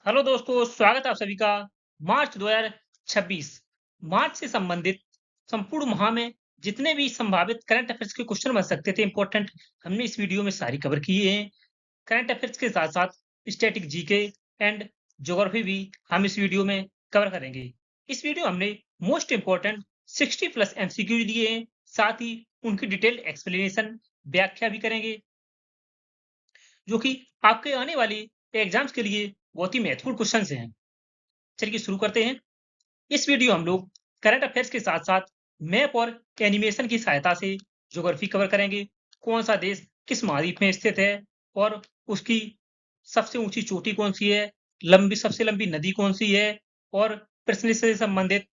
Hello दोस्तों, स्वागत है आप सभी का। मार्च 2026 मार्च से संबंधित संपूर्ण माह में जितने भी संभावित करंट अफेयर्स के क्वेश्चन बन सकते थे इंपॉर्टेंट, हमने इस वीडियो में सारी कवर किए हैं। करंट अफेयर्स के साथ साथ स्टैटिक जीके एंड ज्योग्राफी भी हम इस वीडियो में कवर करेंगे। इस वीडियो हमने मोस्ट इंपॉर्टेंट 60 प्लस एमसीक्यू दिए हैं, साथ ही उनकी डिटेल्ड एक्सप्लेनेशन व्याख्या भी करेंगे, जो कि आपके आने वाले एग्जाम्स के लिए बहुत ही महत्वपूर्ण क्वेश्चन हैं। चलिए शुरू करते हैं। इस वीडियो हम लोग करंट अफेयर्स के साथ साथ मैप और एनिमेशन की सहायता से ज्योग्राफी कवर करेंगे। कौन सा देश किस महाद्वीप में स्थित है और उसकी सबसे ऊंची चोटी कौन सी है, सबसे लंबी नदी कौन सी है, और प्रश्न से संबंधित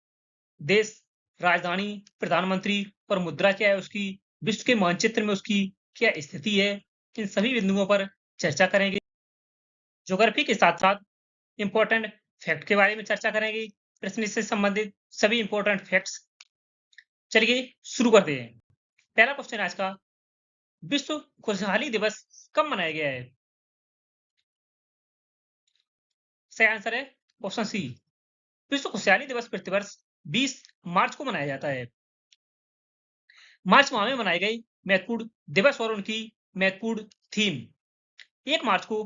देश, राजधानी, प्रधानमंत्री और मुद्रा क्या है उसकी, विश्व के मानचित्र में उसकी क्या स्थिति है, इन सभी बिंदुओं पर चर्चा करेंगे। ज्योग्राफी के साथ साथ इंपॉर्टेंट फैक्ट के बारे में चर्चा करेंगे, प्रश्न से संबंधित सभी इंपॉर्टेंट फैक्ट्स। चलिए शुरू करते हैं। पहला क्वेश्चन आज का, विश्व खुशहाली दिवस कब मनाया गया है? सही आंसर है ऑप्शन सी। विश्व खुशहाली दिवस प्रतिवर्ष 20 मार्च को मनाया जाता है। मार्च माह में मनाए गए महत्वपूर्ण दिवस और उनकी महत्वपूर्ण थीम: 1 मार्च को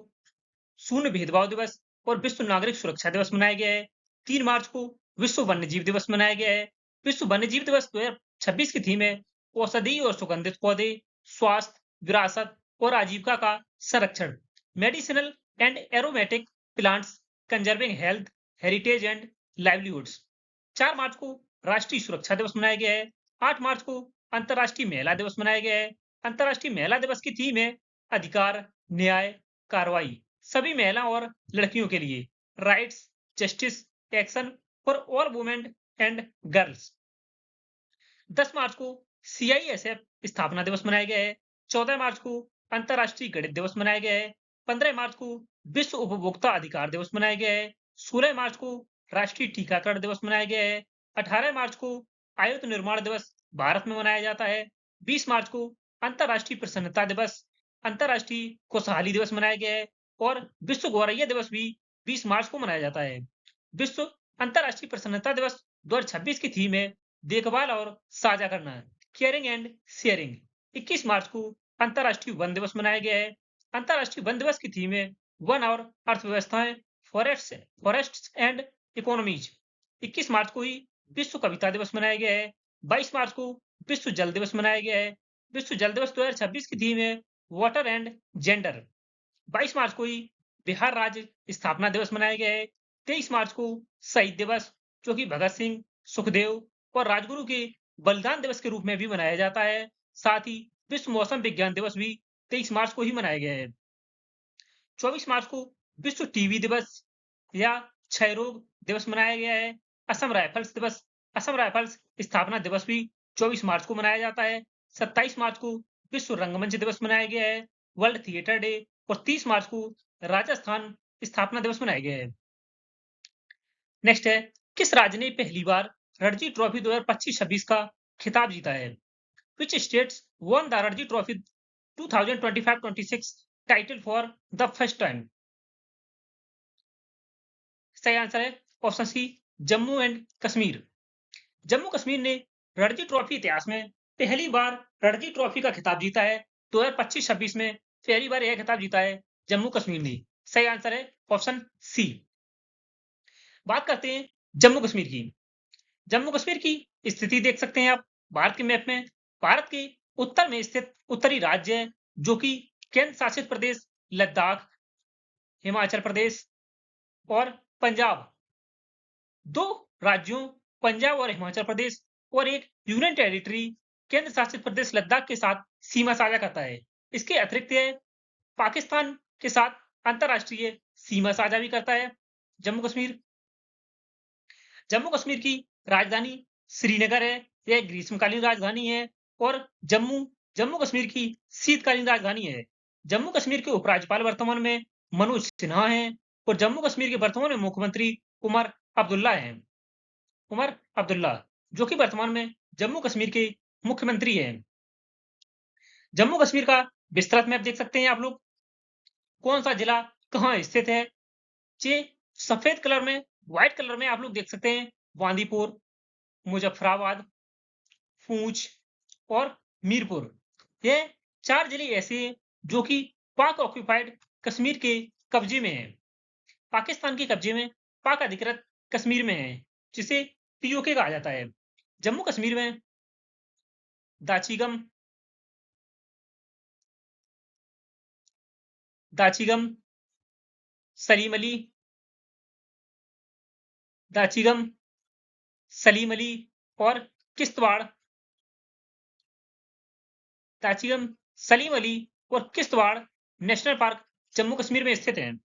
शून्य भेदभाव दिवस और विश्व नागरिक सुरक्षा दिवस मनाया गया है। 3 मार्च को विश्व वन्यजीव दिवस मनाया गया है। विश्व वन्यजीव दिवस 2026 की थीम है औषधीय और सुगंधित पौधे, स्वास्थ्य, विरासत और आजीविका का संरक्षण, medicinal and aromatic plants, conserving health, heritage and livelihoods. 4 मार्च को राष्ट्रीय सुरक्षा दिवस मनाया गया है। 8 मार्च को अंतर्राष्ट्रीय महिला दिवस मनाया गया है। अंतर्राष्ट्रीय महिला दिवस की थीम है अधिकार, न्याय, कार्रवाई सभी महिला और लड़कियों के लिए, rights, justice, action for all women and girls. 10 मार्च को सीआईएसएफ स्थापना दिवस मनाया गया है। 14 मार्च को अंतर्राष्ट्रीय गणित दिवस मनाया गया है। 15 मार्च को विश्व उपभोक्ता अधिकार दिवस मनाया गया है। 16 मार्च को राष्ट्रीय टीकाकरण दिवस मनाया गया है। 18 मार्च को आयुध निर्माण दिवस भारत में मनाया जाता है। 20 मार्च को अंतर्राष्ट्रीय प्रसन्नता दिवस, अंतर्राष्ट्रीय खुशहाली दिवस मनाया गया है। और विश्व गौरैया दिवस भी 20 मार्च को मनाया जाता है। विश्व अंतर्राष्ट्रीय प्रसन्नता दिवस 2026 की थीम है देखभाल और साझा करना, केयरिंग एंड शेयरिंग। 21 मार्च को अंतर्राष्ट्रीय वन दिवस मनाया गया है। अंतर्राष्ट्रीय वन दिवस की थीम है वन और अर्थव्यवस्थाएं, फॉरेस्ट्स एंड इकोनॉमीज। 21 मार्च को ही विश्व कविता दिवस मनाया गया है। 22 मार्च को विश्व जल दिवस मनाया गया है। विश्व जल दिवस 2026 की थीम है वाटर एंड जेंडर। 22 मार्च को ही बिहार राज्य स्थापना दिवस मनाया गया है। 23 मार्च को शहीद दिवस, जो कि भगत सिंह, सुखदेव और राजगुरु के बलिदान दिवस के रूप में भी मनाया जाता है। साथ ही विश्व मौसम विज्ञान दिवस भी 23 मार्च को ही मनाया गया है। 24 मार्च को विश्व टीबी दिवस या क्षय रोग दिवस मनाया गया है। असम राइफल्स स्थापना दिवस भी 24 मार्च को मनाया जाता है। 27 मार्च को विश्व रंगमंच दिवस मनाया गया है, वर्ल्ड थिएटर डे। और 30 मार्च को राजस्थान स्थापना दिवस मनाया गया है। नेक्स्ट है, किस राज्य ने पहली बार रणजी ट्रॉफी 2025-26 का खिताब जीता है? Which states won the Ranji trophy 2025-26 title for the first time? सही आंसर है option C, Jammu and Kashmir. Jammu Kashmir ने रणजी ट्रॉफी इतिहास में पहली बार रणजी ट्रॉफी का खिताब जीता है। 2025-26 में पहली बार यह खिताब जीता है जम्मू कश्मीर ने। सही आंसर है ऑप्शन सी। बात करते हैं जम्मू कश्मीर की। जम्मू कश्मीर की स्थिति देख सकते हैं आप भारत के मैप में। भारत के उत्तर में स्थित उत्तरी राज्य है, जो कि केंद्र शासित प्रदेश लद्दाख, हिमाचल प्रदेश और पंजाब, दो राज्यों पंजाब और हिमाचल प्रदेश और एक यूनियन टेरिटरी केंद्र शासित प्रदेश लद्दाख के साथ सीमा साझा करता है। इसके अतिरिक्त यह पाकिस्तान के साथ अंतरराष्ट्रीय सीमा साझा भी करता है। जम्मू कश्मीर जम्मू कश्मीर की राजधानी श्रीनगर है। यह ग्रीष्मकालीन राजधानी है और जम्मू जम्मू कश्मीर की शीतकालीन राजधानी है। जम्मू कश्मीर के उपराज्यपाल वर्तमान में मनोज सिन्हा हैं और जम्मू कश्मीर के वर्तमान में मुख्यमंत्री उमर अब्दुल्ला हैं। उमर अब्दुल्ला, जो कि वर्तमान में जम्मू कश्मीर के मुख्यमंत्री हैं। जम्मू कश्मीर का विस्तृत मैप देख सकते हैं आप लोग। कौन सा जिला कहाँ स्थित है? ये सफेद कलर में, व्हाइट कलर में आप लोग देख सकते हैं बांदीपुर, मुजफ्फराबाद, पूंछ और मीरपुर। ये 4 जिले ऐसे हैं जो कि पाक ऑक्यूपाइड कश्मीर के कब्जे में हैं। पाकिस्तान के कब्जे में पाक अधिकृत कश्मीर में है, जिसे पीओके कहा जाता है। जम्मू कश्मीर में दाचिगम, दाचिगम, सलीम अली, दाचिगम, सलीम अली और किश्तवाड़, दाचिगम, सलीम अली और किश्तवाड़ नेशनल पार्क जम्मू कश्मीर में स्थित हैं।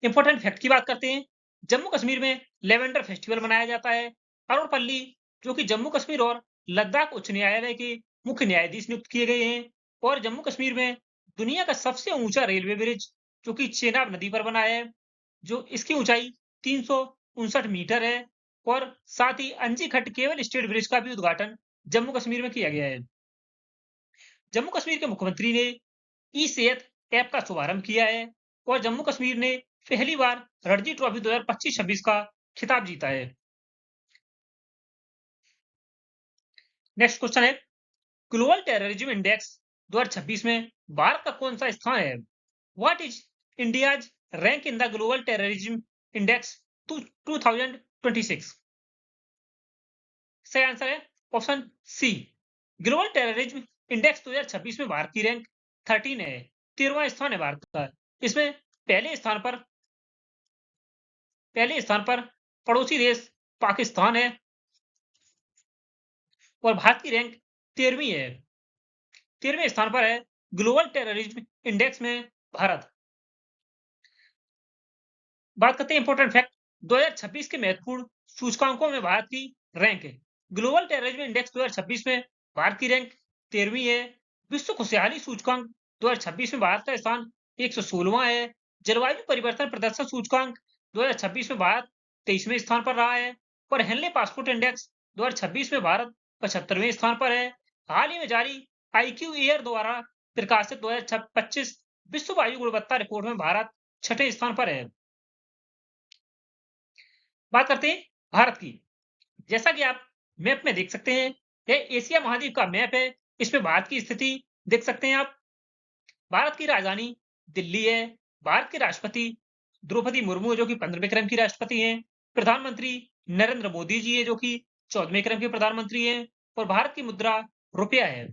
इंपॉर्टेंट फैक्ट की बात करते हैं। जम्मू कश्मीर में लेवेंडर फेस्टिवल मनाया जाता है। अरुण पल्ली जो कि जम्मू कश्मीर और लद्दाख उच्च न्यायालय के मुख्य न्यायाधीश नियुक्त किए गए हैं और जम्मू कश्मीर में दुनिया का सबसे ऊंचा रेलवे ब्रिज जो कि चेनाब नदी पर बना है, जो इसकी ऊंचाई 359 मीटर है और साथ ही अंजी खट केबल स्टेट ब्रिज का भी उद्घाटन जम्मू कश्मीर में किया गया है। जम्मू कश्मीर के मुख्यमंत्री ने ई सेहत ऐप का शुभारंभ किया है और जम्मू कश्मीर ने पहली बार रणजी ट्रॉफी 2025-26 का खिताब जीता है। नेक्स्ट क्वेश्चन है, ग्लोबल टेररिज्म इंडेक्स 2026 में भारत का कौन सा स्थान है? What is India's rank in the global terrorism index 2026? सही आंसर है option C. Global terrorism index 2026 में भारत की रैंक 13 है, 13वां स्थान है भारत का। इसमें पहले स्थान पर पड़ोसी देश पाकिस्तान है और भारत की रैंक 13वीं है। 13वें स्थान पर है ग्लोबल टेररिज्म इंडेक्स में भारत। बात करते हैं इंपॉर्टेंट फैक्ट 2026 के महत्वपूर्ण सूचकांकों में भारत की रैंक है। ग्लोबल टेररिज्म इंडेक्स 2026 में भारत की रैंक 13वीं है। विश्व खुशहाली सूचकांक 2026 में भारत का स्थान 116वां है। जलवायु परिवर्तन प्रदर्शन सूचकांक 2026 में भारत 23वें स्थान पर रहा है और हेनले पासपोर्ट इंडेक्स 2026 में भारत 75वें स्थान पर है। हाल ही में जारी आईक्यू एयर द्वारा प्रकाशित 2025 विश्व वायु गुणवत्ता रिपोर्ट में भारत 6ठे स्थान पर है। बात करते हैं भारत की। जैसा कि आप मैप में देख सकते हैं, यह एशिया महाद्वीप का मैप है। इसमें भारत की स्थिति देख सकते हैं आप। भारत की राजधानी दिल्ली है। भारत के राष्ट्रपति द्रौपदी मुर्मू जो कि 15वें क्रम की राष्ट्रपति हैं। प्रधानमंत्री नरेंद्र मोदी जी है जो कि 14वें क्रम के प्रधानमंत्री हैं और भारत की मुद्रा रुपया है।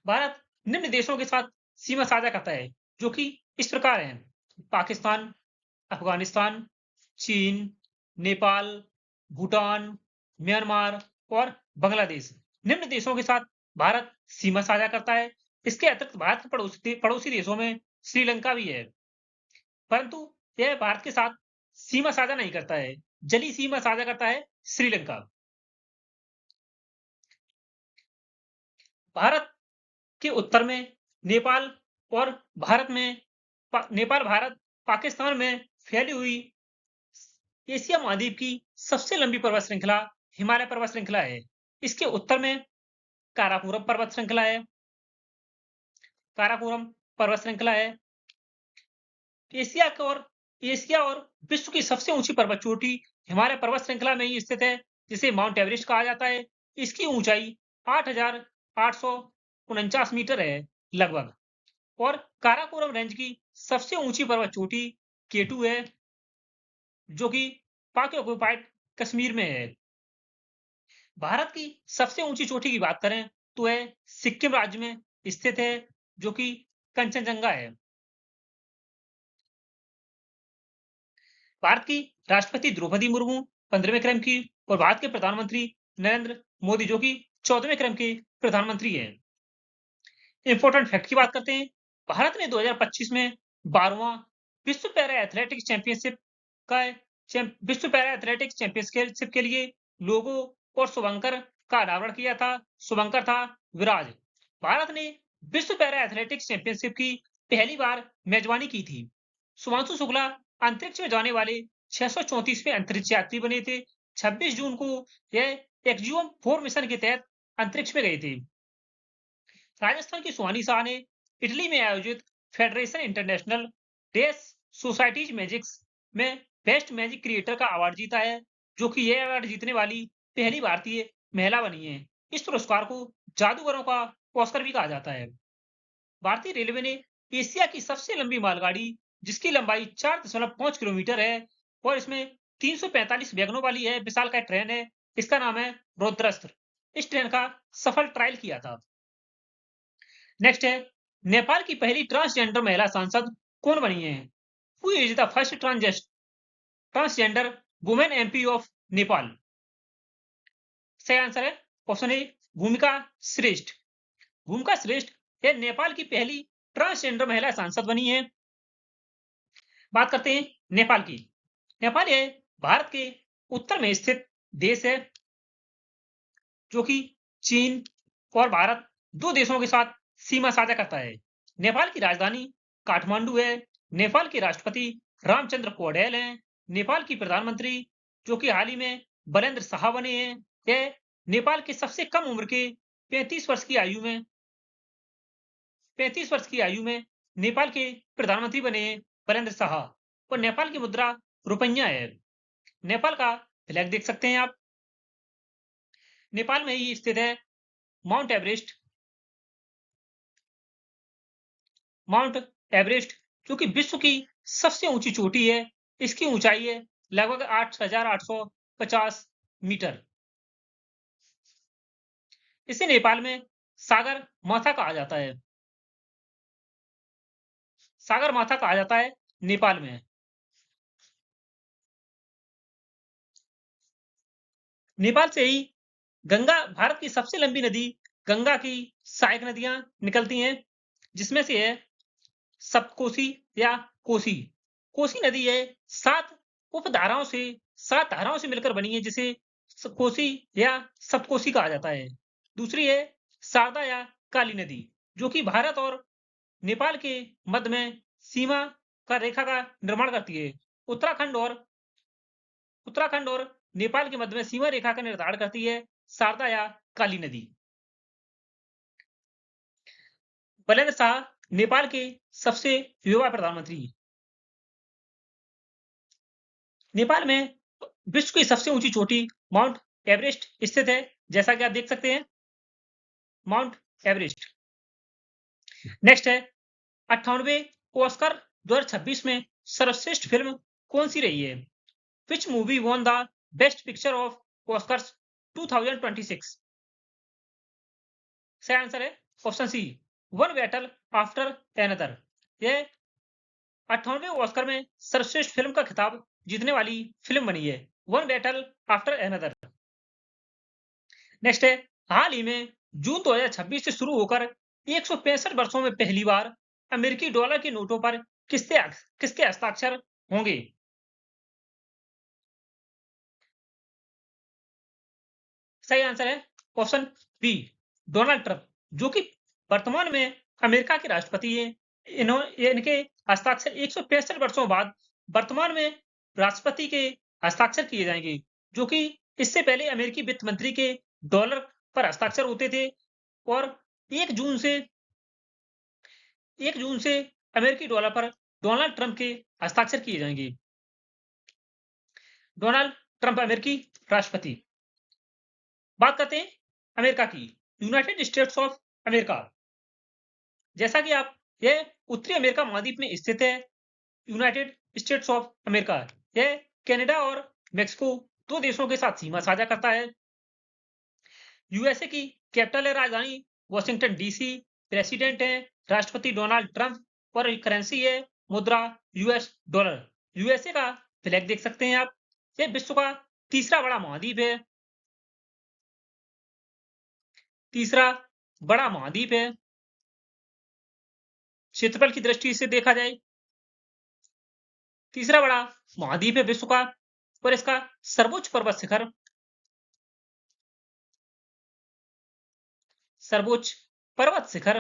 भारत निम्न देशों के साथ सीमा साझा करता है जो कि इस प्रकार हैं: पाकिस्तान, अफगानिस्तान, चीन, नेपाल, भूटान, म्यांमार और बांग्लादेश। निम्न देशों के साथ भारत सीमा साझा करता है। इसके अतिरिक्त भारत के पड़ोसी देशों में श्रीलंका भी है, परंतु यह भारत के साथ सीमा साझा नहीं करता है। जली सीमा साझा करता है श्रीलंका। भारत के उत्तर में नेपाल और भारत में नेपाल, भारत, पाकिस्तान में फैली हुई एशिया महाद्वीप की सबसे लंबी पर्वत श्रृंखला हिमालय पर्वत श्रृंखला है। इसके उत्तर में काराकोरम पर्वत श्रृंखला है। काराकोरम पर्वत श्रृंखला है। एशिया और विश्व की सबसे ऊंची पर्वत चोटी हिमालय पर्वत श्रृंखला में ही स्थित है, जिसे माउंट एवरेस्ट कहा जाता है। इसकी ऊंचाई 8,849 मीटर है लगभग। और काराकोरम रेंज की सबसे ऊंची पर्वत चोटी केटू है जो कि पाक ऑक्युपाइड कश्मीर में है। भारत की सबसे ऊंची चोटी की बात करें तो यह सिक्किम राज्य में स्थित है जो कि कंचनजंगा है। भारत की राष्ट्रपति द्रौपदी मुर्मू 15वें क्रम की और भारत के प्रधानमंत्री नरेंद्र मोदी जो कि 14वें क्रम के प्रधानमंत्री हैं। इंपॉर्टेंट फैक्ट की बात करते हैं। भारत ने 2025 में 12वां विश्व पैरा एथलेटिक्स चैंपियनशिप विश्व पैरा एथलेटिक्स चैंपियनशिप के लिए लोगो और शुभंकर का अनावरण किया था। शुभंकर था विराज। भारत ने विश्व पैरा एथलेटिक्स चैंपियनशिप की पहली बार मेजबानी की थी। शुभांशु शुक्ला अंतरिक्ष में जाने वाले 634वें अंतरिक्ष यात्री बने थे। 26 जून को यह एक्जियम 4 मिशन के तहत अंतरिक्ष में गए थे। राजस्थान की सुहानी शाह ने इटली में आयोजित फेडरेशन इंटरनेशनल रेस सोसाइटीज मैजिक्स में बेस्ट मैजिक क्रिएटर का अवार्ड जीता है, जो कि यह अवार्ड जीतने वाली पहली भारतीय महिला बनी है। इस पुरस्कार को जादूगरों का ऑस्कर भी कहा जाता है। भारतीय रेलवे ने एशिया की सबसे लंबी मालगाड़ी, जिसकी लंबाई 4.5 किलोमीटर है और इसमें 345 वैगनों वाली है, विशालकाय ट्रेन है। इसका नाम है रुद्रस्त्र। इस ट्रेन का सफल ट्रायल किया था। नेक्स्ट है, नेपाल की पहली ट्रांसजेंडर महिला सांसद कौन बनी है? Who is the first transgender women MP of Nepal? सही आंसर है ऑप्शन ए, भूमिका श्रेष्ठ। भूमिका श्रेष्ठ ये नेपाल की पहली ट्रांसजेंडर महिला सांसद बनी है। बात करते हैं नेपाल की। नेपाल ये भारत के उत्तर में स्थित देश है, जो कि चीन और भारत दो देशों के साथ सीमा साझा करता है। नेपाल की राजधानी काठमांडू है। नेपाल के राष्ट्रपति रामचंद्र पौडेल हैं। नेपाल की प्रधानमंत्री, जो कि हाल ही में बलेंद्र शाह बने हैं, यह नेपाल के सबसे कम उम्र के 35 वर्ष की आयु में 35 वर्ष की आयु में नेपाल के प्रधानमंत्री बने हैं बलेंद्र शाह। और नेपाल की मुद्रा रुपया है। नेपाल का फ्लैग देख सकते हैं आप। नेपाल में ही स्थित है माउंट एवरेस्ट। माउंट एवरेस्ट, जो कि विश्व की सबसे ऊंची चोटी है। इसकी ऊंचाई है लगभग 8,850 मीटर। इसे नेपाल में सागर माथा कहा जाता है। सागर माथा कहा जाता है नेपाल में। नेपाल से ही गंगा, भारत की सबसे लंबी नदी गंगा की सहायक नदियां निकलती हैं, जिसमें से है सप्तकोशी या कोसी। कोसी नदी है 7 धाराओं से मिलकर बनी है, जिसे कोसी या सप्तकोशी कहा जाता है। दूसरी है शारदा या काली नदी, जो कि भारत और नेपाल के मध्य में सीमा का रेखा का निर्माण करती है। उत्तराखंड और नेपाल के मध्य में सीमा रेखा का निर्धारण करती है शारदा या काली नदी। बलेंद्र शाह नेपाल के सबसे युवा प्रधानमंत्री। नेपाल में विश्व की सबसे ऊंची चोटी माउंट एवरेस्ट स्थित है, जैसा कि आप देख सकते हैं, माउंट एवरेस्ट। नेक्स्ट है 98वें ऑस्कर 2026 में सर्वश्रेष्ठ फिल्म कौन सी रही है? Which movie won the best picture of Oscars 2026? सही आंसर है option C, one battle after another. यह 98वें ऑस्कर में सर्वश्रेष्ठ फिल्म का खिताब जीतने वाली फिल्म बनी है, one battle after another. Next है, हाल ही में जून 2026 से शुरू होकर 165 वर्षों में पहली बार अमेरिकी डॉलर के नोटों पर किसके हस्ताक्षर होंगे? सही आंसर है ऑप्शन बी, डोनाल्ड ट्रंप, जो कि वर्तमान में अमेरिका के राष्ट्रपति हैं। इनके हस्ताक्षर 165 वर्षों बाद वर्तमान में राष्ट्रपति के हस्ताक्षर किए जाएंगे, जो कि इससे पहले अमेरिकी वित्त मंत्री के डॉलर पर हस्ताक्षर होते थे। और 1 जून से 1 जून से अमेरिकी डॉलर पर डोनाल्ड ट्रंप के हस्ताक्षर किए जाएंगे। डोनाल्ड ट्रंप अमेरिकी राष्ट्रपति। बात करते हैं अमेरिका की, यूनाइटेड स्टेट्स ऑफ अमेरिका। जैसा कि आप, यह उत्तरी अमेरिका महाद्वीप में स्थित है। यूनाइटेड स्टेट्स ऑफ अमेरिका यह कनाडा और मेक्सिको दो देशों के साथ सीमा साझा करता है। यूएसए की कैपिटल है राजधानी वॉशिंगटन डीसी। प्रेसिडेंट है राष्ट्रपति डोनाल्ड ट्रंप और करेंसी है मुद्रा यूएस डॉलर। यूएसए का फ्लैग देख सकते हैं आप। यह विश्व का तीसरा बड़ा महाद्वीप है। तीसरा बड़ा महाद्वीप है क्षेत्रफल की दृष्टि से देखा जाए। तीसरा बड़ा महाद्वीप है विश्व का। और इसका सर्वोच्च पर्वत शिखर सर्वोच्च पर्वत शिखर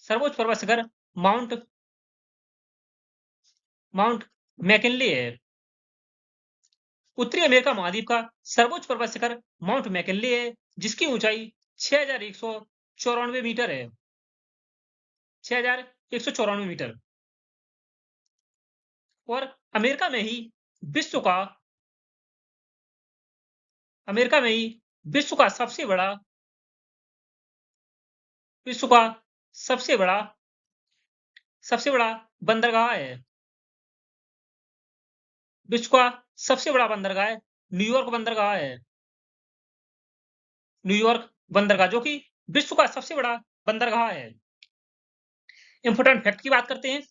सर्वोच्च पर्वत शिखर माउंट मैकिनले है। उत्तरी अमेरिका महाद्वीप का सर्वोच्च पर्वत शिखर माउंट मैकिनले है, जिसकी ऊंचाई 6,194 मीटर है। 6,194 मीटर। और अमेरिका में ही विश्व का अमेरिका में ही विश्व का सबसे बड़ा विश्व का सबसे बड़ा सबसे बड़ा बंदरगाह है। विश्व का सबसे बड़ा बंदरगाह न्यूयॉर्क बंदरगाह है। न्यूयॉर्क बंदरगाह जो कि विश्व का सबसे बड़ा बंदरगाह है। इंपोर्टेंट फैक्ट की बात करते हैं।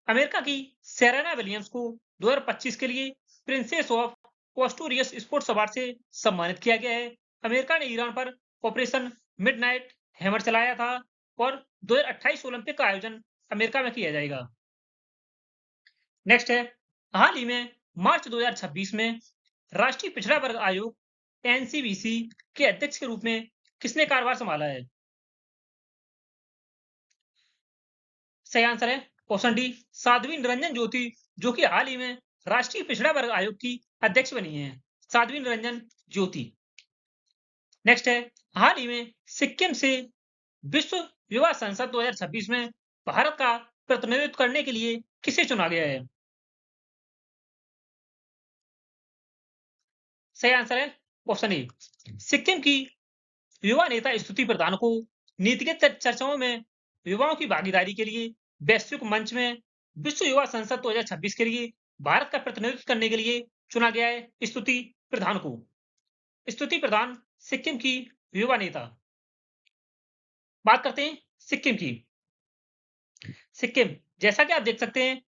अमेरिका की सेरेना विलियम्स को 2025 के लिए प्रिंसेस ऑफ पोस्टोरियस स्पोर्ट्स अवार्ड से सम्मानित किया गया है। अमेरिका ने ईरान पर ऑपरेशन मिडनाइट हैमर चलाया था और 2028 ओलंपिक का आयोजन अमेरिका में किया जाएगा। नेक्स्ट है, हाल ही में मार्च 2026 में राष्ट्रीय पिछड़ा वर्ग आयोग एनसीबीसी के अध्यक्ष के रूप में किसने कार्यभार संभाला है? सही आंसर है ऑप्शन डी, साध्वी निरंजन ज्योति, जो कि हाल ही में राष्ट्रीय पिछड़ा वर्ग आयोग की अध्यक्ष बनी है। साध्वी निरंजन ज्योति। नेक्स्ट है, हाल ही में सिक्किम से विश्व युवा संसद 2026 में भारत का प्रतिनिधित्व करने के लिए किसे चुना गया है? सही आंसर है ऑप्शन ए, सिक्किम की युवा नेता स्तुति प्रधान को नीतिगत चर्चाओं में युवाओं की भागीदारी के लिए वैश्विक मंच में विश्व युवा संसद 2026 के लिए भारत का प्रतिनिधित्व करने के लिए चुना गया है। स्तुति प्रधान को। स्तुति प्रधान सिक्किम की युवा नेता। बात करते हैं सिक्किम की। सिक्किम, जैसा कि आप देख सकते हैं,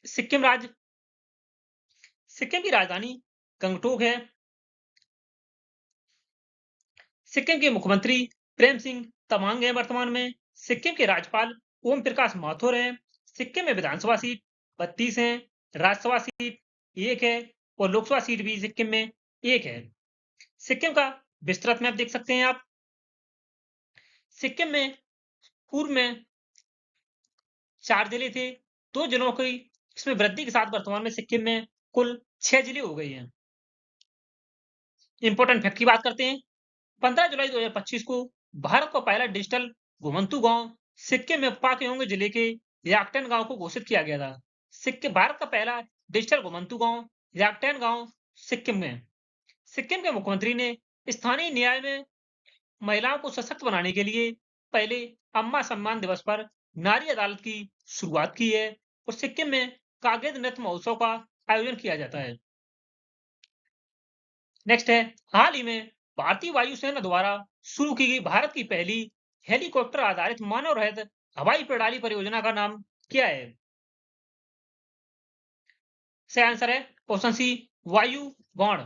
सिक्किम राज्य सिक्किम की राजधानी गंगटोक है। सिक्किम के मुख्यमंत्री प्रेम सिंह तमांग है वर्तमान में। सिक्किम के राज्यपाल ओम प्रकाश माथुर हैं। सिक्किम में विधानसभा सीट 32 है, राज्यसभा सीट 1 है और लोकसभा सीट भी सिक्किम में 1 है। सिक्किम का विस्तृत मैप देख सकते हैं आप। सिक्किम में पूर्व में 4 जिले थे, 2 जिलों की इसमें वृद्धि के साथ वर्तमान में सिक्किम में कुल 6 जिले हो गए हैं। इंपोर्टेंट फैक्ट की बात करते हैं। 15 जुलाई 2025 को भारत का पहला डिजिटल घुमंतू गांव सिक्किम में पाकयोंग जिले के याकटेन गांव को घोषित किया गया था। सिक्किम भारत का पहला डिजिटल घुमंतू गांव याकटेन गांव सिक्किम में। सिक्किम के मुख्यमंत्री ने स्थानीय न्याय में महिलाओं को सशक्त बनाने के लिए पहले अम्मा सम्मान दिवस पर नारी अदालत की शुरुआत की है और सिक्किम में कागज नृत्य महोत्सव का आयोजन किया जाता है। नेक्स्ट है, हाल ही में भारतीय वायुसेना द्वारा शुरू की गई भारत की पहली हेलीकॉप्टर आधारित मानव रहित हवाई प्रणाली परियोजना का नाम क्या है? सही आंसर है ऑप्शन सी, वायु गौड़।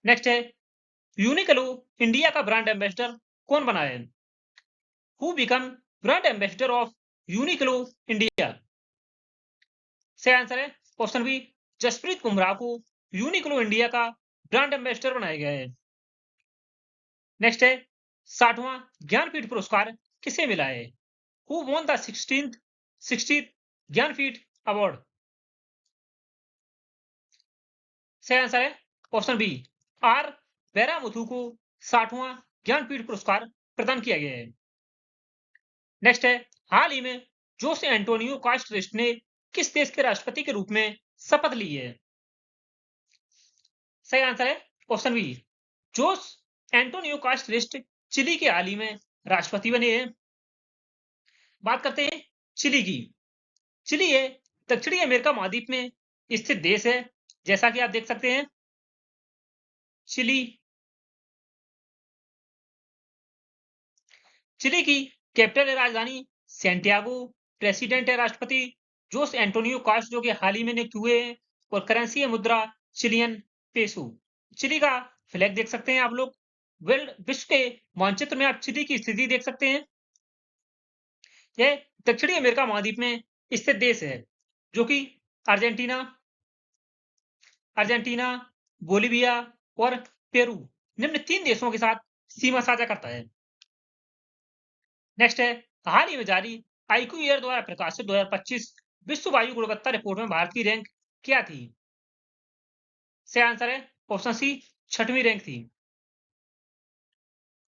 नेक्स्ट है, यूनिक्लो इंडिया का ब्रांड एम्बेसडर कौन बना है? Who become brand ambassador of Uniqlo India? सही आंसर है ऑप्शन बी, जसप्रीत बुमराह को यूनिक्लो इंडिया का ब्रांड एम्बेसडर बनाया गया है। नेक्स्ट है, 60वां ज्ञानपीठ पुरस्कार किसे मिला है? Who won the 60th Jnanpith award? सही आंसर है ऑप्शन बी, आर वेरामुथु को 60वां ज्ञानपीठ पुरस्कार प्रदान किया गया है। नेक्स्ट है, हाल ही में जोसे एंटोनियो कास्टरिस्ट ने किस देश के राष्ट्रपति के रूप में शपथ ली है? सही आंसर है option B, Jose Antonio कास्टरिस्ट chilli के हाल ही में राष्ट्रपति बने हैं। बात करते हैं चिली की। चिली है दक्षिणी अमेरिका महाद्वीप में स्थित देश है, जैसा कि आप देख सकते हैं। चिली चिली की कैपिटल है राजधानी सैंटियागो। प्रेसिडेंट है राष्ट्रपति जोस एंटोनियो कास्ट, जो कि हाल ही में नियुक्त हुए हैं और करेंसी है मुद्रा चिलियन पेसो। चिली का फ्लैग देख सकते हैं आप लोग। विश्व के मानचित्र में आप चिली की स्थिति देख सकते हैं। यह दक्षिणी अमेरिका महाद्वीप में स्थित देश है, जो कि अर्जेंटीना अर्जेंटीना, बोलिविया और पेरू निम्न 3 देशों के साथ सीमा साझा करता है। नेक्स्ट है, हाल ही में जारी आईक्यू एयर द्वारा प्रकाशित 2025 विश्व वायु गुणवत्ता रिपोर्ट में भारत की रैंक क्या थी? सही आंसर है ऑप्शन सी, 6वीं रैंक थी।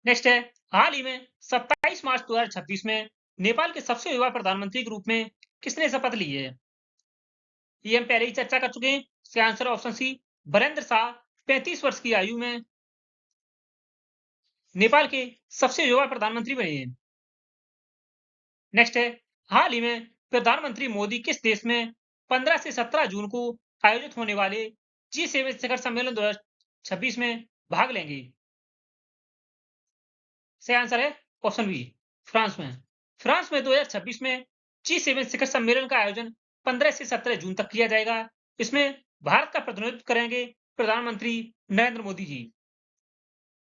नेक्स्ट है, हाल ही में 27 मार्च 2026 में नेपाल के सबसे युवा प्रधानमंत्री के रूप में किसने शपथ ली है? ये हम पहले ही चर्चा कर चुके हैं। इसका answer option C, Barendra Shah 35 वर्ष की आयु में नेपाल के सबसे युवा प्रधानमंत्री बने हैं। नेक्स्ट है, हाल ही में प्रधानमंत्री मोदी किस देश में 15 से 17 जून को आयोजित होने वाले G7 शिखर सम्मेलन 2026 में भाग लेंगे? सही आंसर है ऑप्शन बी, फ्रांस में। फ्रांस में 2026 में G7 शिखर सम्मेलन का आयोजन 15 से 17 जून तक किया जाएगा। इसमें भारत का प्रतिनिधित्व करेंगे प्रधानमंत्री नरेंद्र मोदी जी।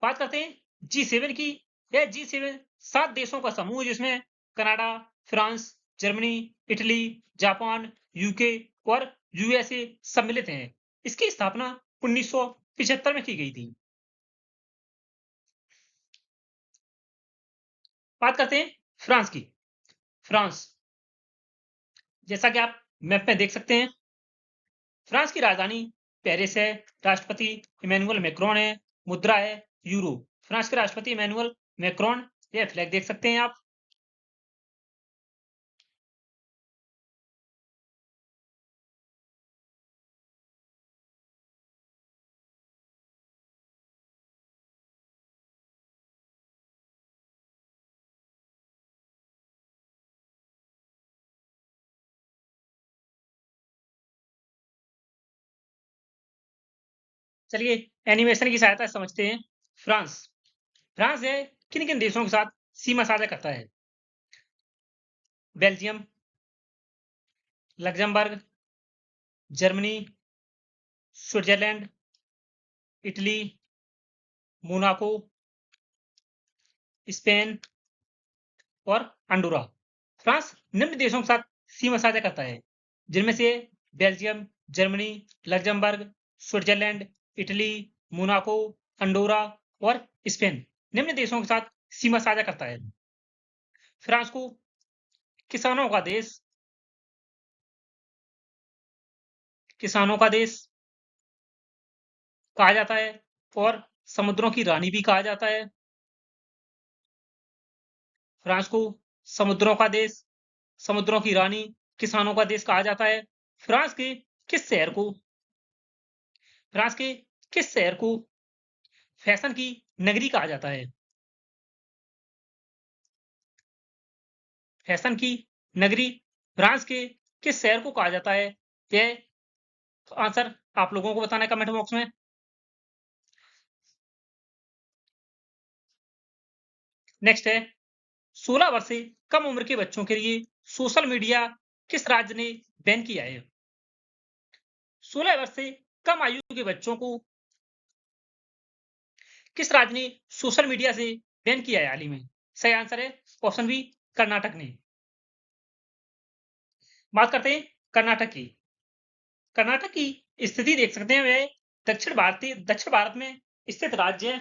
बात करते हैं G7 की। यह G7 7 देशों का समूह है, जिसमें Canada, France, Germany, Italy, Japan, UK और यूएसए सम्मिलित हैं। इसकी स्थापना 1975 में की गई थी। बात करते हैं फ्रांस की। फ्रांस, जैसा कि आप मैप में देख सकते हैं, फ्रांस की राजधानी पेरिस है। राष्ट्रपति इमैनुअल मैक्रोन है। मुद्रा है यूरो। फ्रांस के राष्ट्रपति इमैनुअल मैक्रोन, यह फ्लैग देख सकते हैं आप। चलिए एनिमेशन की सहायता से समझते हैं। फ्रांस, फ्रांस है किन किन देशों के साथ सीमा साझा करता है? Belgium, Luxembourg, Germany, Switzerland, Italy, Monaco, Spain और अंडोरा। फ्रांस निम्न देशों के साथ सीमा साझा करता है, जिनमें से Belgium, Germany, Luxembourg, Switzerland, Italy, Monaco, Andorra और स्पेन निम्न देशों के साथ सीमा साझा करता है। फ्रांस को किसानों का देश कहा जाता है और समुद्रों की रानी भी कहा जाता है। फ्रांस को समुद्रों का देश, समुद्रों की रानी, किसानों का देश कहा जाता है। फ्रांस के किस शहर को फ्रांस के किस शहर को फैशन की नगरी कहा जाता है? फैशन की नगरी फ्रांस के किस शहर को कहा जाता है? यह आंसर आप लोगों को बताना है कमेंट बॉक्स में। नेक्स्ट है, 16 वर्ष से कम उम्र के बच्चों के लिए सोशल मीडिया किस राज्य ने बैन किया है? 16 वर्ष से कम आयु के बच्चों को किस राज्य ने सोशल मीडिया से बैन किया है हाल ही में? सही आंसर है ऑप्शन बी, कर्नाटक ने। बात करते हैं कर्नाटक की। कर्नाटक की स्थिति देख सकते हैं, वह दक्षिण भारत में स्थित राज्य है।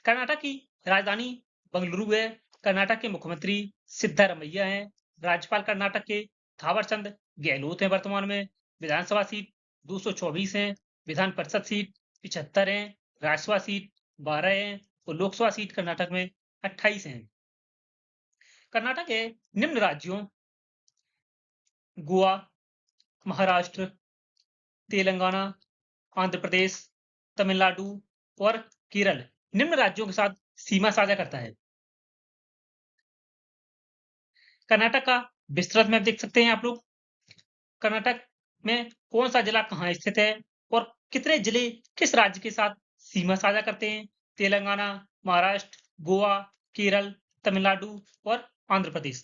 कर्नाटक की राजधानी बंगलुरु है। कर्नाटक के मुख्यमंत्री सिद्धारमैया हैं। राज्यपाल कर्नाटक के थावरचंद गहलोत हैं वर्तमान में। विधानसभा सीट 224 है। विधान परिषद सीट 75 है। राज्यसभा सीट 12 है और लोकसभा सीट कर्नाटक में 28 है। कर्नाटक के निम्न राज्यों गोवा, महाराष्ट्र, तेलंगाना, आंध्र प्रदेश, तमिलनाडु और केरल निम्न राज्यों के साथ सीमा साझा करता है। कर्नाटक का विस्तृत मैप देख सकते हैं आप लोग। कर्नाटक में कौन सा जिला कहाँ स्थित है और कितने जिले किस राज्य के साथ सीमा साझा करते हैं? तेलंगाना, महाराष्ट्र, गोवा, केरल, तमिलनाडु और आंध्र प्रदेश।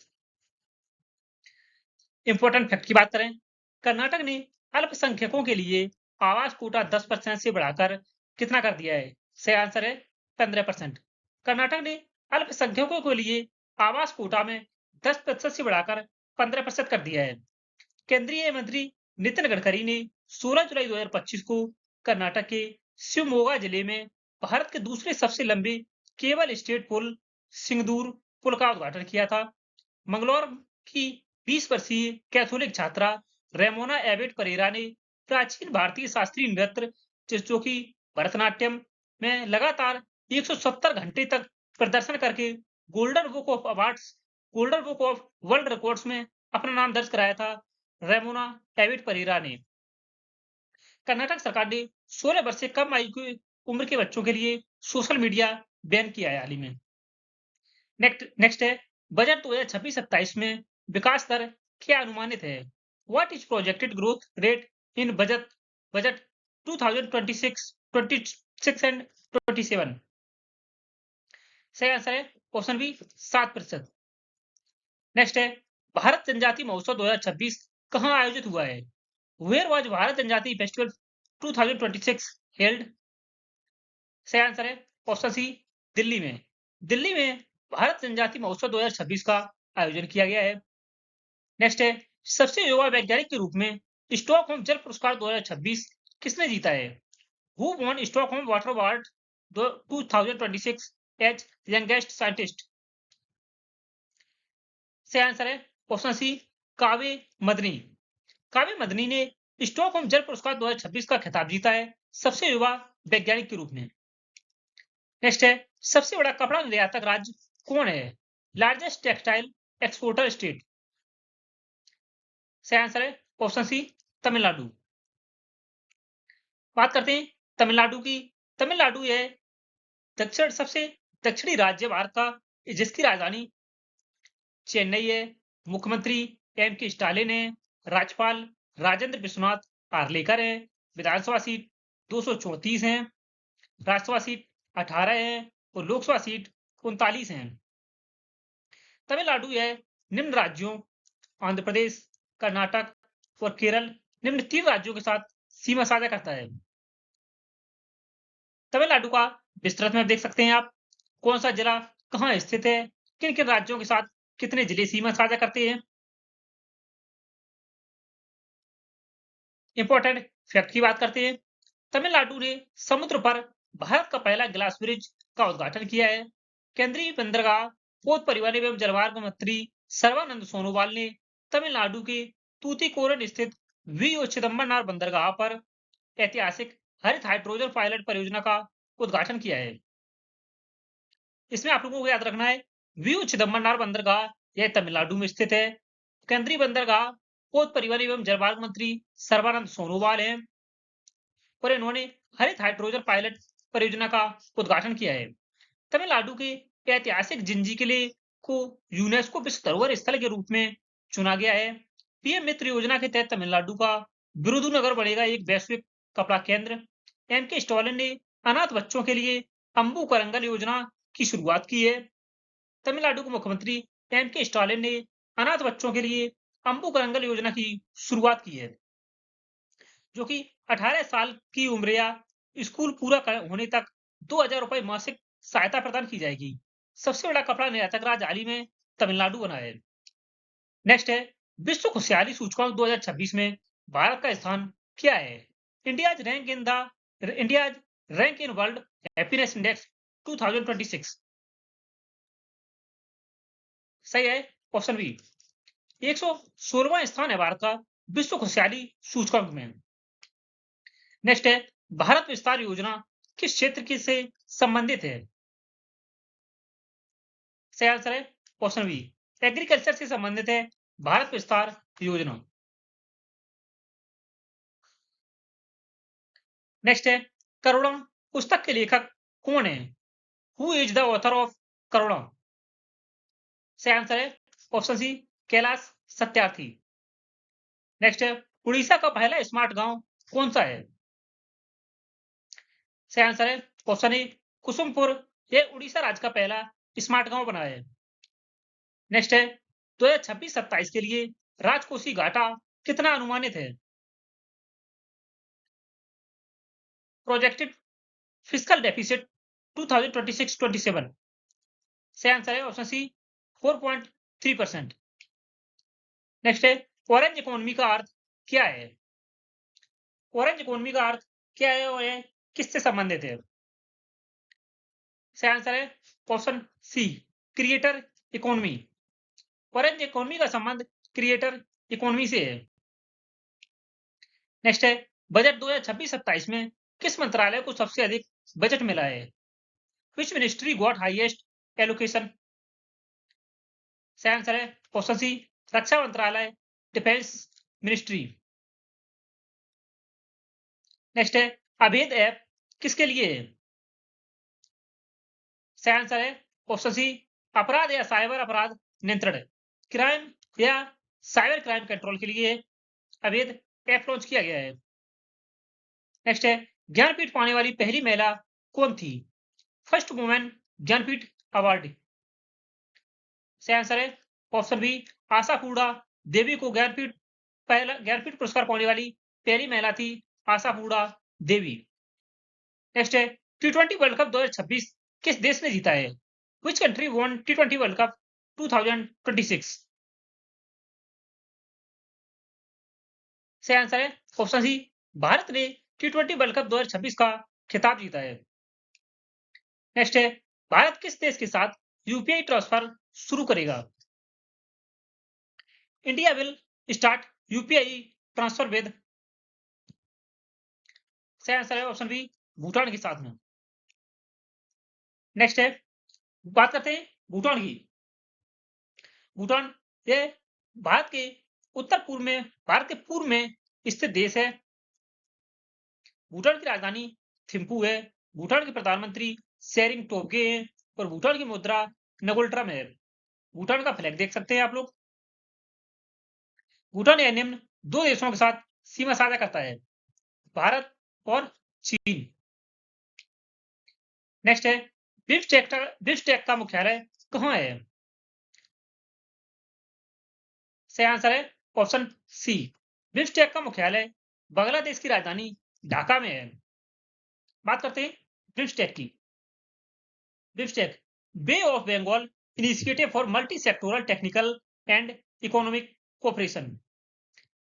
इंपॉर्टेंट फैक्ट की बात करें, कर्नाटक ने अल्पसंख्यकों के लिए आवास कोटा 10% से बढ़ाकर कितना कर दिया है? सही आंसर है 15%। कर्नाटक ने अल्पसंख्यकों के लिए आवास कोटा में 10% से बढ़ाकर 15% कर दिया है। केंद्रीय मंत्री नितिन गडकरी ने 16 जुलाई 2025 को कर्नाटक के शिवमोगा जिले में भारत के दूसरे सबसे लंबे केबल स्टेट पुल सिंगदूर पुल का उद्घाटन किया था। मंगलौर की 20 वर्षीय कैथोलिक छात्रा रेमोना एबेट परेरा ने प्राचीन भारतीय शास्त्रीय नृत्य जो कि भरतनाट्यम में लगातार 170 घंटे तक प्रदर्शन करके golden book of awards, golden book of world records में अपना नाम दर्ज कराया था रेमोना डेविड परीरा ने। कर्नाटक सरकार ने 16 वर्ष से कम आयु की उम्र के बच्चों के लिए सोशल मीडिया बैन किया है हाल ही में। नेक्स्ट है बजट 2026-27 में विकास दर क्या अनुमानित है? What is projected growth rate in budget 2026 26 and 27? सही आंसर है ऑप्शन बी 7%। नेक्स्ट है भारत जनजाति महोत्सव 2026 कहां आयोजित हुआ है? वेयर वाज भारत जनजाति फेस्टिवल 2026 हेल्ड? सही आंसर है ऑप्शन सी दिल्ली में। दिल्ली में भारत जनजाति महोत्सव 2026 का आयोजन किया गया है। नेक्स्ट है सबसे युवा वैज्ञानिक के रूप में स्टॉकहोम जल पुरस्कार 2026 किसने जीता है? Who won Stockholm water award 2026 as youngest scientist? सही आंसर है ऑप्शन सी काव्य मदनी। काव्य मदनी ने स्टॉकहोम जल पुरस्कार 2026 का खिताब जीता है सबसे युवा वैज्ञानिक के रूप में। नेक्स्ट है सबसे बड़ा कपड़ा निर्यातक राज्य कौन है? Largest textile exporter state? सही आंसर है ऑप्शन सी तमिलनाडु। बात करते हैं तमिलनाडु की। तमिलनाडु है सबसे दक्षिणी राज्य भारत का, जिसकी राजधानी चेन्नई है। मुख्यमंत्री एम के स्टालिन है। राज्यपाल राजेंद्र विश्वनाथ आर्लेकर है। विधानसभा सीट 234 है। राज्यसभा सीट 18 है और लोकसभा सीट 39 है। तमिलनाडु है निम्न राज्यों आंध्र प्रदेश, कर्नाटक और केरल, निम्न 3 राज्यों के साथ सीमा साझा करता है। तमिलनाडु का विस्तृत मैप देख सकते हैं आप। कौन सा जिला कहाँ स्थित है, किन किन राज्यों के साथ कितने जिले सीमा साझा करते हैं। इंपॉर्टेंट फैक्ट की बात करते हैं। तमिलनाडु ने समुद्र पर भारत का पहला ग्लास ब्रिज का उद्घाटन किया है। केंद्रीय बंदरगाह पोत परिवहन एवं जलमार्ग मंत्री सर्बानंद सोनोवाल ने तमिलनाडु के तूतीकोरन स्थित वीओ चिदम्बरनार बंदरगाह पर ऐतिहासिक हरित हाइड्रोजन पायलट परियोजना का उद्घाटन किया है। इसमें आप लोगों को याद रखना है वीओ चिदम्बरनार बंदरगाह यह तमिलनाडु में स्थित है। केंद्रीय बंदरगाह पोत परिवहन एवं जलमार्ग मंत्री सर्बानंद सोनोवाल है और इन्होंने हरित हाइड्रोजन पायलट परियोजना का उद्घाटन किया है। तमिलनाडु के ऐतिहासिक जिंजी किले को यूनेस्को विश्व धरोहर स्थल के रूप में चुना गया है। पीएम मित्र योजना के तहत तमिलनाडु का विरुधुनगर बनेगा एक वैश्विक कपड़ा केंद्र। एम के स्टालिन ने अनाथ बच्चों के लिए अंबु करंगल योजना की शुरुआत की है। तमिलनाडु के मुख्यमंत्री एम के स्टालिन ने अनाथ बच्चों के लिए अंबु करंगल योजना की शुरुआत की है, जो कि 18 साल की उम्र या स्कूल पूरा होने तक 2000 रुपए मासिक सहायता प्रदान की जाएगी। सबसे बड़ा कपड़ा निर्यातक राज्य हाल ही में तमिलनाडु बना है। नेक्स्ट है विश्व खुशहाली सूचकांक 2026 में भारत का स्थान क्या है? India's rank in world happiness index 2026। सही है ऑप्शन बी। 116वां स्थान है भारत का विश्व खुशहाली सूचकांक में। नेक्स्ट है भारत विस्तार योजना किस क्षेत्र की से संबंधित है? सही आंसर है ऑप्शन बी एग्रीकल्चर से संबंधित है भारत विस्तार योजना। नेक्स्ट है करुणा पुस्तक के लेखक कौन है? Who is the author of Karuna? सही आंसर है option C Kailash Satyarthi. Next है उड़ीसा का पहला स्मार्ट गांव कौन सा है? सही आंसर है ऑप्शन ए कुसुमपुर। यह उड़ीसा राज्य का पहला स्मार्ट गांव बना है। नेक्स्ट है 2026-27 के लिए राजकोषीय घाटा कितना अनुमानित है? Projected fiscal deficit 2026-27। सही आंसर है ऑप्शन सी 4.3%। नेक्स्ट है ऑरेंज इकोनॉमी का अर्थ क्या है? ऑरेंज इकोनॉमी का अर्थ क्या है और यह किससे संबंधित है? सही आंसर है option C creator economy. Orange economy का संबंध क्रिएटर इकोनॉमी से है। नेक्स्ट है बजट 2026-27 में किस मंत्रालय को सबसे अधिक बजट मिला है? Which ministry got highest allocation? सही आंसर है ऑप्शन सी, रक्षा मंत्रालय, डिफेंस मिनिस्ट्री। नेक्स्ट है, अभेद ऐप किसके लिए है? सही आंसर है ऑप्शन सी, अपराध या साइबर अपराध नियंत्रण, क्राइम या साइबर क्राइम कंट्रोल के लिए अभेद ऐप लॉन्च किया गया है। नेक्स्ट है, ज्ञानपीठ पाने वाली पहली महिला कौन थी? First women Jnanpith award. सही आंसर है ऑप्शन बी, आशा पूर्णा देवी को ज्ञानपीठ पुरस्कार पाने वाली पहली महिला थी आशा पूर्णा देवी। नेक्स्ट है, T20 वर्ल्ड कप 2026 किस देश ने जीता है? Which country von T20 world cup 2026? सही आंसर है ऑप्शन सी, भारत ने T20 वर्ल्ड कप 2026 का खिताब जीता है। नेक्स्ट है, भारत किस देश के साथ यूपीआई ट्रांसफर शुरू करेगा? India will start UPI transfer with. सही आंसर है ऑप्शन बी, भूटान के साथ में। नेक्स्ट है, बात करते हैं भूटान की। भूटान ये भारत के उत्तर पूर्व में, भारत के पूर्व में स्थित देश है। भूटान की राजधानी थिम्पू है। भूटान के प्रधानमंत्री शेरिंग टोब्गे हैं और भूटान की मुद्रा नगोल्ट्रम है। भूटान का फ्लैग देख सकते हैं आप लोग। भूटान या निम्न दो देशों के साथ सीमा साझा करता है, भारत और चीन। नेक्स्ट है, बिम्स्टेक का मुख्यालय कहाँ है? सही आंसर है ऑप्शन सी, बिम्स्टेक का मुख्यालय बांग्लादेश की राजधानी ढाका में है। बात करते हैं बिम्स्टेक की। BIMSTEC Bay of Bengal initiative for multi sectoral technical and economic cooperation.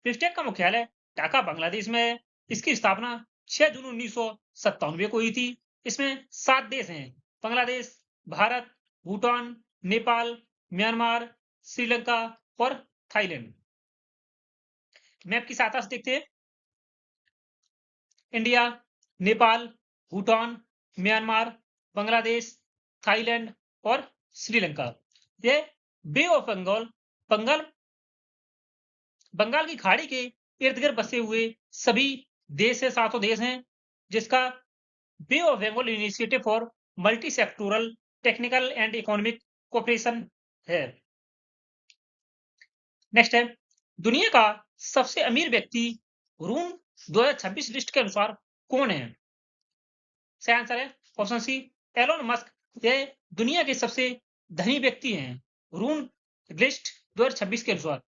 BIMSTEC का मुख्यालय ढाका बांग्लादेश में है। इसकी स्थापना 6 जून 1997 को हुई थी। इसमें 7 देश हैं, बांग्लादेश, भारत, भूटान, नेपाल, म्यांमार, श्रीलंका और थाईलैंड। मैप की सहायता से देखते हैं। India, Nepal, Bhutan, Myanmar, Bangladesh, Thailand और श्रीलंका। ये बे ऑफ बंगाल, बंगाल बंगाल की खाड़ी के इर्द गिर्द बसे हुए सभी देश है, 700 देश हैं, जिसका bay of Bengal initiative for multi sectoral technical and economic cooperation है। नेक्स्ट है, दुनिया का सबसे अमीर व्यक्ति रूम 2026 लिस्ट के अनुसार कौन है? सही आंसर है ऑप्शन सी, एलोन मस्क। ये दुनिया के सबसे धनी व्यक्ति हैं रूम लिस्ट 2026 के अनुसार।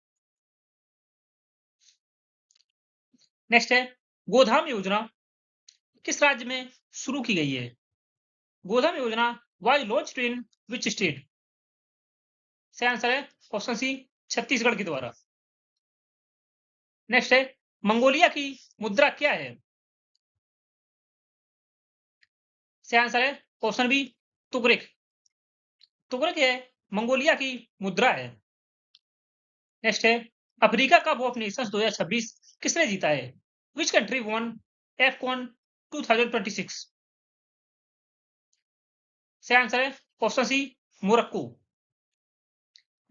नेक्स्ट है, गोधाम योजना किस राज्य में शुरू की गई है? गोधाम योजना was launched in which state? सही आंसर है ऑप्शन सी, छत्तीसगढ़ के द्वारा। नेक्स्ट है, मंगोलिया की मुद्रा क्या है? सही आंसर है ऑप्शन बी, तुगरिक। तुगरिक है मंगोलिया की मुद्रा है। नेक्स्ट है, अफ्रीका कप ऑफ नेशंस 2026 किसने जीता है? Which country won AFCON 2026? सही आंसर है ऑप्शन सी, मोरक्को।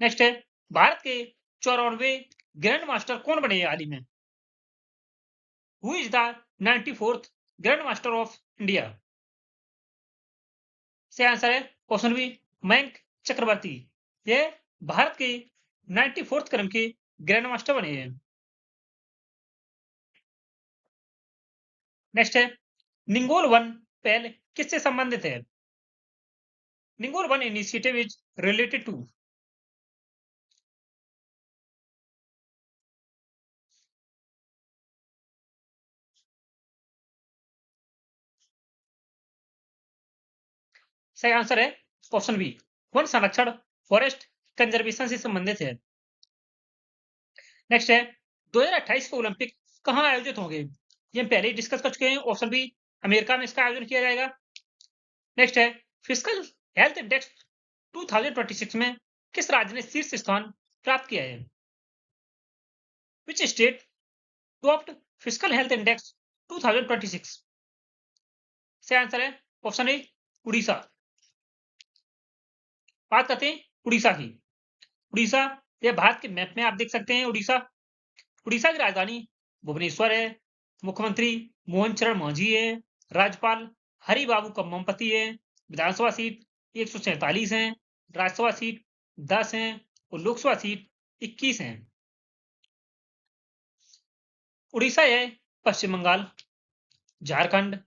नेक्स्ट है, भारत के 94वें ग्रैंड मास्टर कौन बने हाल ही में? Who is the 94th grand master of India? सही आंसर है ऑप्शन बी, मयंक चक्रवर्ती। ये भारत के 94th क्रम के ग्रैंड मास्टर बने हैं। नेक्स्ट है, निंगोल वन पहल किससे संबंधित है? निंगोल वन इनिशिएटिव इज रिलेटेड टू। सही आंसर है ऑप्शन बी, वन संरक्षण, फॉरेस्ट कंजर्वेशन से संबंधित है। नेक्स्ट है, 2028 के ओलंपिक कहां आयोजित होंगे? ये हम पहले ही डिस्कस कर चुके हैं। ऑप्शन बी, अमेरिका में इसका आयोजन किया जाएगा। नेक्स्ट है, फिस्कल हेल्थ इंडेक्स 2026 में किस राज्य ने शीर्ष स्थान प्राप्त किया है? Which state topped fiscal health index 2026? सही आंसर है ऑप्शन ए, उड़ीसा। बात करते हैं उड़ीसा की। उड़ीसा, ये भारत के मैप में आप देख सकते हैं उड़ीसा। उड़ीसा की राजधानी भुवनेश्वर है। मुख्यमंत्री मोहन चरण मांझी है। राज्यपाल हरिबाबू कम्मपति है। विधानसभा सीट 147 है। राज्यसभा सीट 10 है और लोकसभा सीट 21 है। उड़ीसा है पश्चिम बंगाल, झारखंड,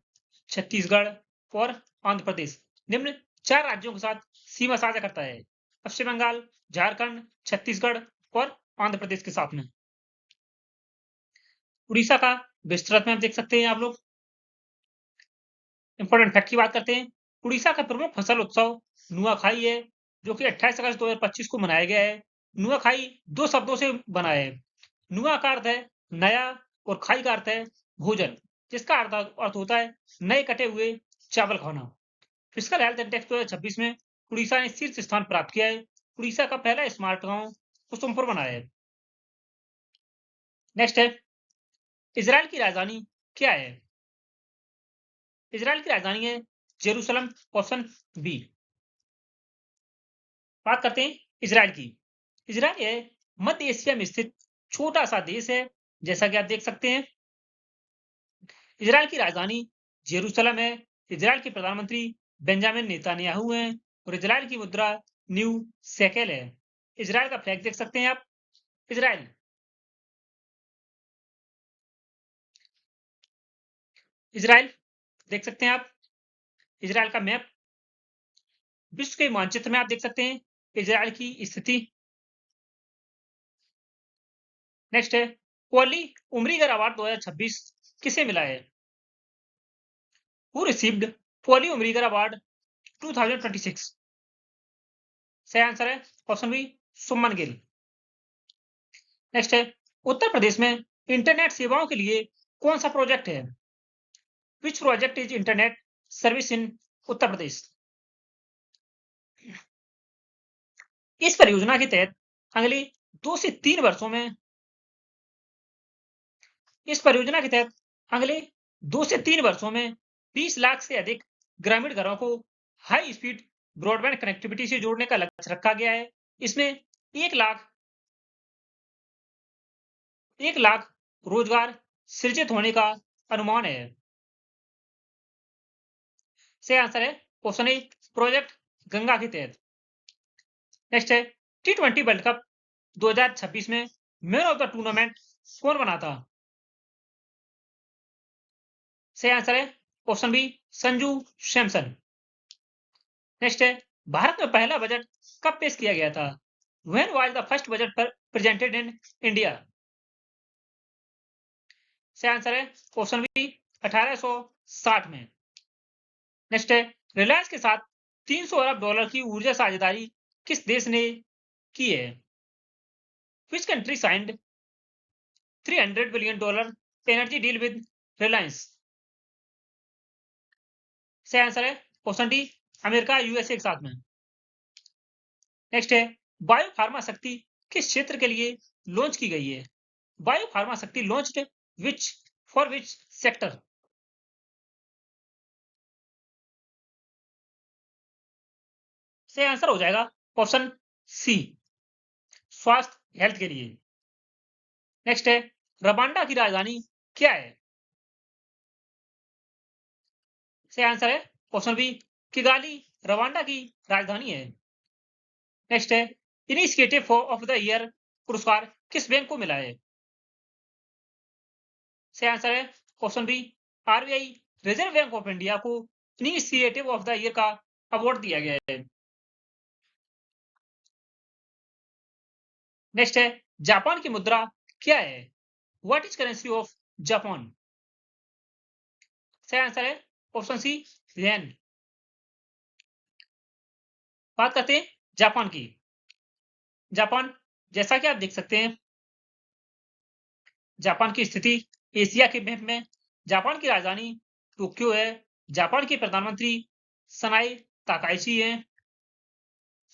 छत्तीसगढ़ और आंध्र प्रदेश, निम्न 4 राज्यों के साथ सीमा साझा करता है। पश्चिम बंगाल, झारखंड, छत्तीसगढ़ और आंध्र प्रदेश के साथ में। उड़ीसा का विस्तृत मैप देख सकते हैं आप लोग। इंपॉर्टेंट फैक्ट की बात करते हैं। उड़ीसा का प्रमुख फसल उत्सव नुआखाई है, जो कि 28 अगस्त 2025 को मनाया गया है। नुआखाई 2 शब्दों से बना है। नुआ का अर्थ है नया और खाई का अर्थ है भोजन, जिसका अर्थ होता है नए कटे हुए चावल खाना। फिजिकल हेल्थ इंडेक्स 2026 में उड़ीसा ने शीर्ष स्थान प्राप्त किया है। उड़ीसा का पहला स्मार्ट गांव कुसुमपुर बना है। नेक्स्ट है, इजराइल की राजधानी क्या है? इजराइल की राजधानी है जेरूसलम, ऑप्शन बी। बात करते हैं इजराइल की। इजराइल है मध्य एशिया में स्थित छोटा सा देश है, जैसा कि आप देख सकते हैं। इजराइल की राजधानी जेरूसलम है। इजराइल के प्रधानमंत्री बेंजामिन नेतान्याहू हैं और इजराइल की मुद्रा न्यू शेकेल है। इजराइल का फ्लैग देख सकते हैं आप। इजराइल इजराइल देख सकते हैं आप। इजराइल का मैप विश्व के मानचित्र में आप देख सकते हैं इजराइल की स्थिति। नेक्स्ट है, ओली उमरीगर अवार्ड 2026 किसे मिला है? Who received Polly Umrigar award 2026? सही आंसर है option B, Suman Gill. Next है, उत्तर प्रदेश में इंटरनेट सेवाओं के लिए कौन सा प्रोजेक्ट है? Which project is internet service in Uttar Pradesh? इस परियोजना के तहत अगले 2 से 3 वर्षों में इस परियोजना के तहत अगले 2 से 3 वर्षों में 20 लाख से अधिक ग्रामीण घरों को हाई स्पीड ब्रॉडबैंड कनेक्टिविटी से जोड़ने का लक्ष्य रखा गया है। इसमें 1 लाख रोजगार सृजित होने का अनुमान है। सही आंसर है ऑप्शन ए, प्रोजेक्ट गंगा के तहत। नेक्स्ट है, T20 वर्ल्ड कप 2026 में मैन ऑफ द टूर्नामेंट कौन बना था? सही आंसर है option B, Sanju Samson. Next है, भारत में पहला बजट कब पेश किया गया था? When was the first budget presented in India? सही आंसर है ऑप्शन बी, 1860 में। नेक्स्ट है, रिलायंस के साथ $300 अरब की ऊर्जा साझेदारी किस देश ने की है? Which country signed $300 billion energy deal with Reliance? सही आंसर है ऑप्शन डी, अमेरिका यूएसए के साथ में। नेक्स्ट है, बायो फार्मा शक्ति किस क्षेत्र के लिए लॉन्च की गई है? बायो फार्मा शक्ति launched which for which sector? सही आंसर हो जाएगा ऑप्शन सी, स्वास्थ्य हेल्थ के लिए। नेक्स्ट है, रवांडा की राजधानी क्या है? सही आंसर है ऑप्शन बी, किगाली रवांडा की राजधानी है। नेक्स्ट है, इनिशिएटिव ऑफ द ईयर पुरस्कार किस बैंक को मिला है? सही आंसर है option B, RBI Reserve Bank of India को इनिशिएटिव ऑफ द ईयर का अवार्ड दिया गया है। नेक्स्ट है, जापान की मुद्रा क्या है? What is currency of Japan? सही आंसर है ऑप्शन सी, येन। बात करते हैं जापान की। जापान, जैसा कि आप देख सकते हैं, जापान की स्थिति एशिया के मैप में। जापान की राजधानी टोक्यो है। जापान के प्रधानमंत्री सनाई ताकाइची हैं।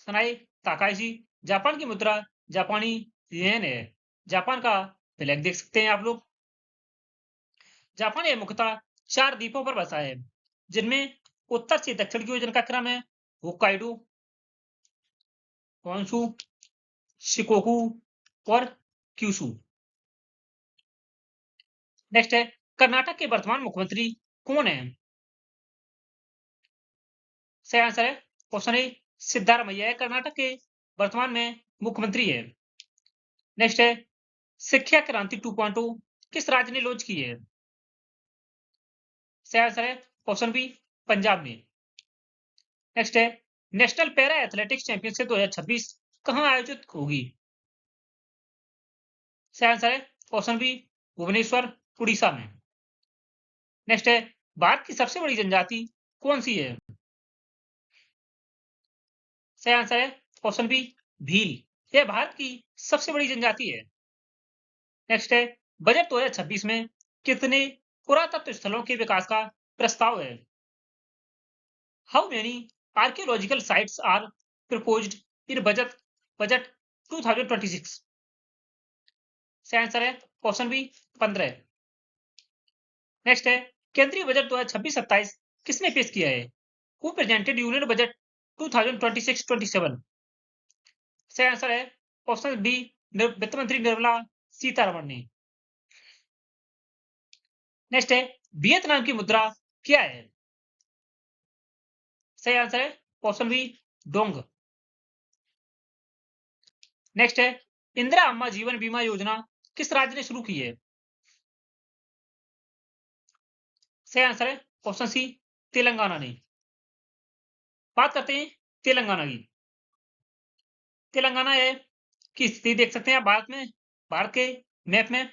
सनाई ताकाइची। जापान की मुद्रा जापानी येन है। जापान का फ्लैग देख सकते हैं आप लोग। जापान ये मुख्यतः 4 द्वीपों पर बसा है, जिनमें उत्तर से दक्षिण की ओर जिनका क्रम है होक्काइडो, होन्शु, शिकोकू और क्यूशू। नेक्स्ट है कर्नाटक के वर्तमान मुख्यमंत्री कौन है? सही आंसर है ऑप्शन ए सिद्धारमैया है कर्नाटक के वर्तमान में मुख्यमंत्री है। नेक्स्ट है शिक्षा क्रांति 2.0 किस राज्य ने लॉन्च की है? सही आंसर है ऑप्शन बी पंजाब में। नेक्स्ट है नेशनल पैरा एथलेटिक्स चैंपियनशिप 2026 कहां आयोजित होगी? सही आंसर है ऑप्शन बी भुवनेश्वर उड़ीसा में। नेक्स्ट है भारत की सबसे बड़ी जनजाति कौन सी है? सही आंसर है ऑप्शन बी भील। यह भारत की सबसे बड़ी जनजाति है। नेक्स्ट है बजट 2026 में कितने पुरातत्व स्थलों के विकास का प्रस्ताव है? How many archaeological sites are proposed in budget 2026? सही आंसर है ऑप्शन बी 15। नेक्स्ट है केंद्रीय बजट 2026-27 किसने पेश किया है? Who presented union budget 2026-27? सही आंसर है ऑप्शन बी वित्त मंत्री निर्मला सीतारमण ने। नेक्स्ट है वियतनाम की मुद्रा क्या है? सही आंसर है ऑप्शन बी डोंग। नेक्स्ट है इंदिरा अम्मा जीवन बीमा योजना किस राज्य ने शुरू की है? सही आंसर है ऑप्शन सी तेलंगाना ने। बात करते हैं तेलंगाना की। तेलंगाना है की स्थिति देख सकते हैं आप भारत के मैप में।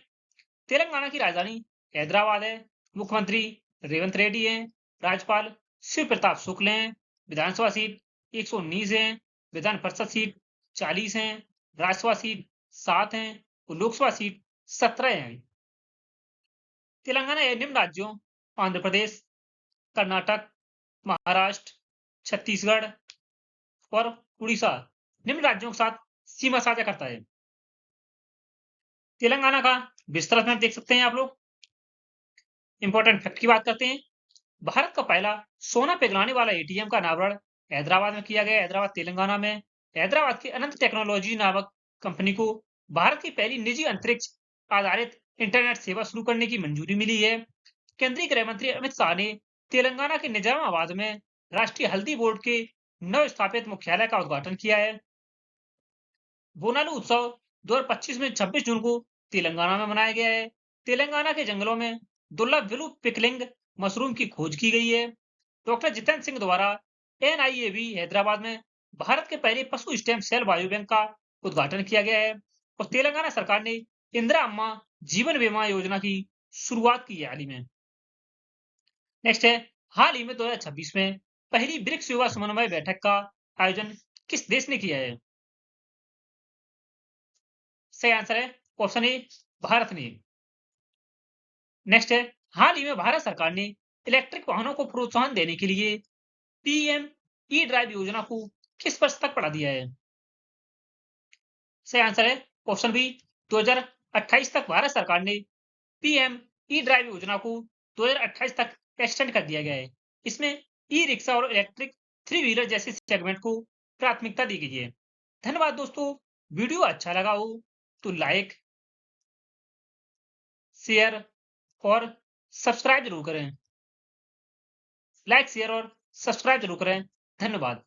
तेलंगाना की राजधानी हैदराबाद है। मुख्यमंत्री रेवंत रेड्डी हैं। राज्यपाल शिव प्रताप शुक्ल हैं। विधानसभा सीट 119 है। विधान परिषद सीट 40 है। राज्यसभा सीट 7 है और लोकसभा सीट 17 है। तेलंगाना निम्न राज्यों आंध्र प्रदेश, कर्नाटक, महाराष्ट्र, छत्तीसगढ़ और उड़ीसा निम्न राज्यों के साथ सीमा साझा करता है। तेलंगाना का विस्तृत मैप देख सकते हैं आप लोग। इंपॉर्टेंट फैक्ट की बात करते हैं। भारत का पहला सोना पिघलाने वाला एटीएम का अनावरण हैदराबाद में किया गया। हैदराबाद तेलंगाना में। हैदराबाद की अनंत टेक्नोलॉजी नामक कंपनी को भारत की पहली निजी अंतरिक्ष आधारित इंटरनेट सेवा शुरू करने की मंजूरी मिली है। केंद्रीय गृह मंत्री अमित शाह ने तेलंगाना के निजामाबाद में राष्ट्रीय हल्दी बोर्ड के नव स्थापित मुख्यालय का उद्घाटन किया है। बोनालू उत्सव 2025 में 26 जून को तेलंगाना में मनाया गया है। तेलंगाना के जंगलों में दुर्लभ ब्लू पिकलिंग मशरूम की खोज की गई है। डॉक्टर जितेंद्र सिंह द्वारा NIAB हैदराबाद में भारत के पहले पशु स्टेम सेल बायो बैंक का उद्घाटन किया गया है और तेलंगाना सरकार ने इंदिरा अम्मा जीवन बीमा योजना की शुरुआत की है हाल ही में। नेक्स्ट है हाल ही में 2026 में पहली ब्रिक्स युवा समन्वय बैठक का आयोजन किस देश ने किया है? सही आंसर है ऑप्शन ए भारत ने। नेक्स्ट है हाल ही में भारत सरकार ने इलेक्ट्रिक वाहनों को प्रोत्साहन देने के लिए PM ई ड्राइव योजना को किस वर्ष तक बढ़ा दिया है? सही आंसर है ऑप्शन बी 2028 तक। भारत सरकार ने PM ई ड्राइव योजना को 2028 तक एक्सटेंड कर दिया गया है। इसमें ई रिक्शा और इलेक्ट्रिक 3 व्हीलर जैसे सेगमेंट को प्राथमिकता दी गई है। धन्यवाद दोस्तों। वीडियो अच्छा लगा हो तो लाइक, शेयर और सब्सक्राइब जरूर करें। लाइक, शेयर और सब्सक्राइब जरूर करें। धन्यवाद।